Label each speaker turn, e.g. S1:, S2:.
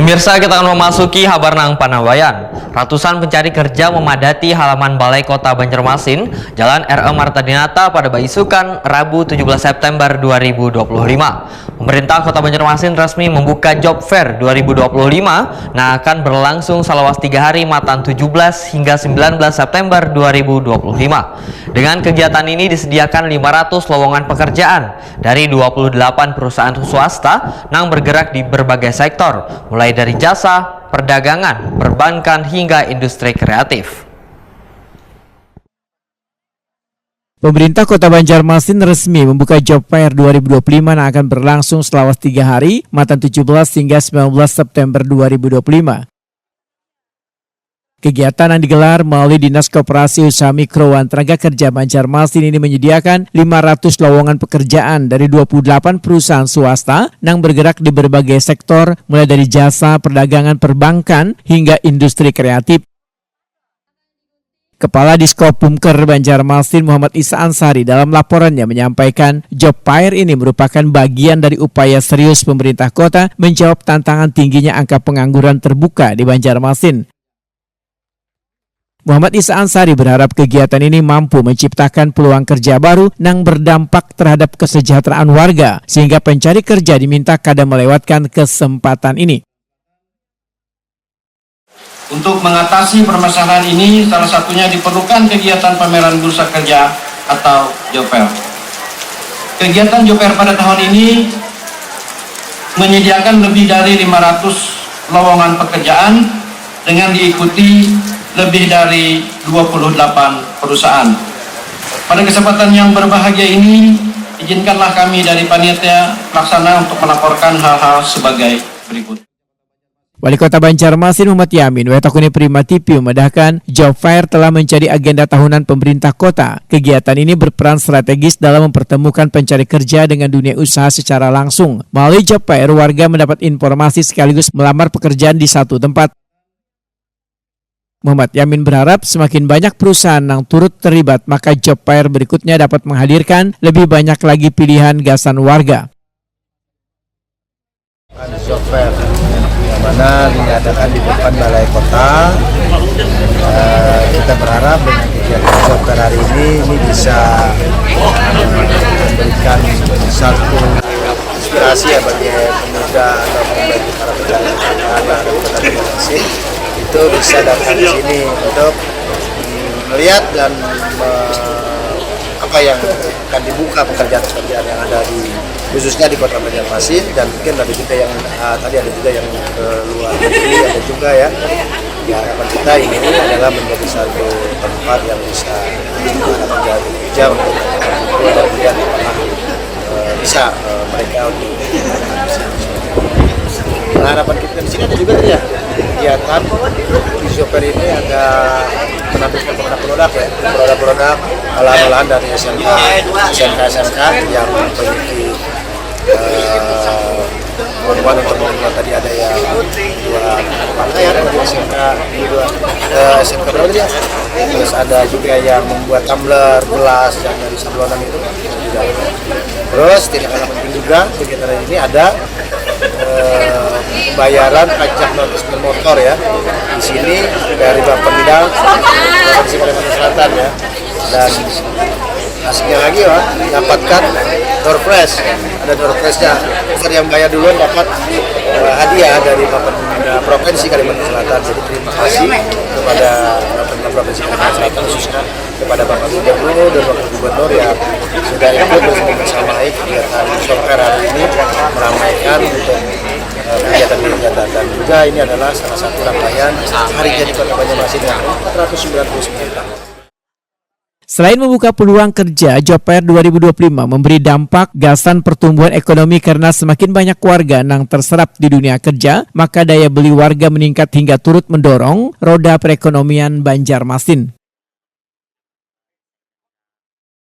S1: Pemirsa, kita akan memasuki Habarnang Panawayan. Ratusan pencari kerja memadati halaman Balai Kota Banjarmasin, Jalan R.E. Marta Dinata pada Baisukan, Rabu 17 September 2025. Pemerintah Kota Banjarmasin resmi membuka Job Fair 2025 yang akan berlangsung selama 3 hari matan 17 hingga 19 September 2025. Dengan kegiatan ini disediakan 500 lowongan pekerjaan dari 28 perusahaan swasta yang bergerak di berbagai sektor, mulai dari jasa, perdagangan, perbankan, hingga industri kreatif.
S2: Pemerintah Kota Banjarmasin resmi membuka Job Fair 2025 yang akan berlangsung selama 3 hari, matan 17 hingga 19 September 2025. Kegiatan yang digelar melalui Dinas Koperasi Usaha Mikro dan Tenaga Kerja Banjarmasin ini menyediakan 500 lowongan pekerjaan dari 28 perusahaan swasta yang bergerak di berbagai sektor, mulai dari jasa, perdagangan, perbankan, hingga industri kreatif. Kepala Diskopumker Banjarmasin Muhammad Isa Ansari dalam laporannya menyampaikan Job Fair ini merupakan bagian dari upaya serius pemerintah kota menjawab tantangan tingginya angka pengangguran terbuka di Banjarmasin. Muhammad Isa Ansari berharap kegiatan ini mampu menciptakan peluang kerja baru yang berdampak terhadap kesejahteraan warga, sehingga pencari kerja diminta kadang melewatkan kesempatan ini.
S3: Untuk mengatasi permasalahan ini, salah satunya diperlukan kegiatan pameran bursa kerja atau Job Fair. Kegiatan Job Fair pada tahun ini menyediakan lebih dari 500 lowongan pekerjaan dengan diikuti lebih dari 28 perusahaan. Pada kesempatan yang berbahagia ini, izinkanlah kami dari panitia pelaksana untuk melaporkan hal-hal sebagai berikut.
S2: Wali Kota Banjarmasin Muhammad Yamin Wetakuni Prima TV memedahkan Job Fair telah menjadi agenda tahunan pemerintah kota. Kegiatan ini berperan strategis dalam mempertemukan pencari kerja dengan dunia usaha secara langsung. Melalui Job Fair, warga mendapat informasi sekaligus melamar pekerjaan di satu tempat. Muhammad Yamin berharap semakin banyak perusahaan yang turut terlibat, maka Job Fair berikutnya dapat menghadirkan lebih banyak lagi pilihan gasan warga.
S4: Job Fair yang mana diadakan di depan Balai Kota. Kita berharap dengan kegiatan Job Fair hari ini bisa memberikan satu inspirasi ya bagi pemuda atau bagi para pedagang Banjarmasin itu bisa datang di sini untuk melihat dan apa yang akan dibuka pekerjaan-pekerjaan yang ada di khususnya di Kota Banjarmasin, dan mungkin ada juga yang tadi ada juga yang ke luar negeri ada juga ya. Ya, harapan kita ini adalah menjadi satu tempat yang bisa menjadi jam untuk kemudian bisa mereka untuk harapan kita di sini ada juga ya kegiatan di Job Fair ini ada menampilkan produk-produk ya, produk-produk olahan-olahan dari SMK yang memiliki kemampuan untuk membuat, tadi ada yang dua pakaian dari SMK berapa dia? Terus ada juga yang membuat tumbler, gelas yang dari sablonan itu juga. Terus tidak kalah penting juga kegiatan ini ada bayaran pajak notis motor ya di sini dari Bapenda Provinsi Kalimantan Selatan ya, dan hasilnya lagi ya dapatkan door prize, ada door prize-nya. Yang bayar duluan dapat hadiah dari Bapenda Provinsi Kalimantan Selatan. Jadi terima kasih kepada Bapenda Provinsi Kalimantan Selatan, khususnya kepada Bapak Gubernur dan Wakil Gubernur yang sudah ikut bersama-sama kegiatan Job Fair hari ini meramaikan untuk kegiatan dan juga ini adalah salah satu rangkaian hari jadi Kota Banjarmasin yang 499 tahun.
S2: Selain membuka peluang kerja, Job Fair 2025 memberi dampak gasan pertumbuhan ekonomi karena semakin banyak warga yang terserap di dunia kerja, maka daya beli warga meningkat hingga turut mendorong roda perekonomian Banjarmasin.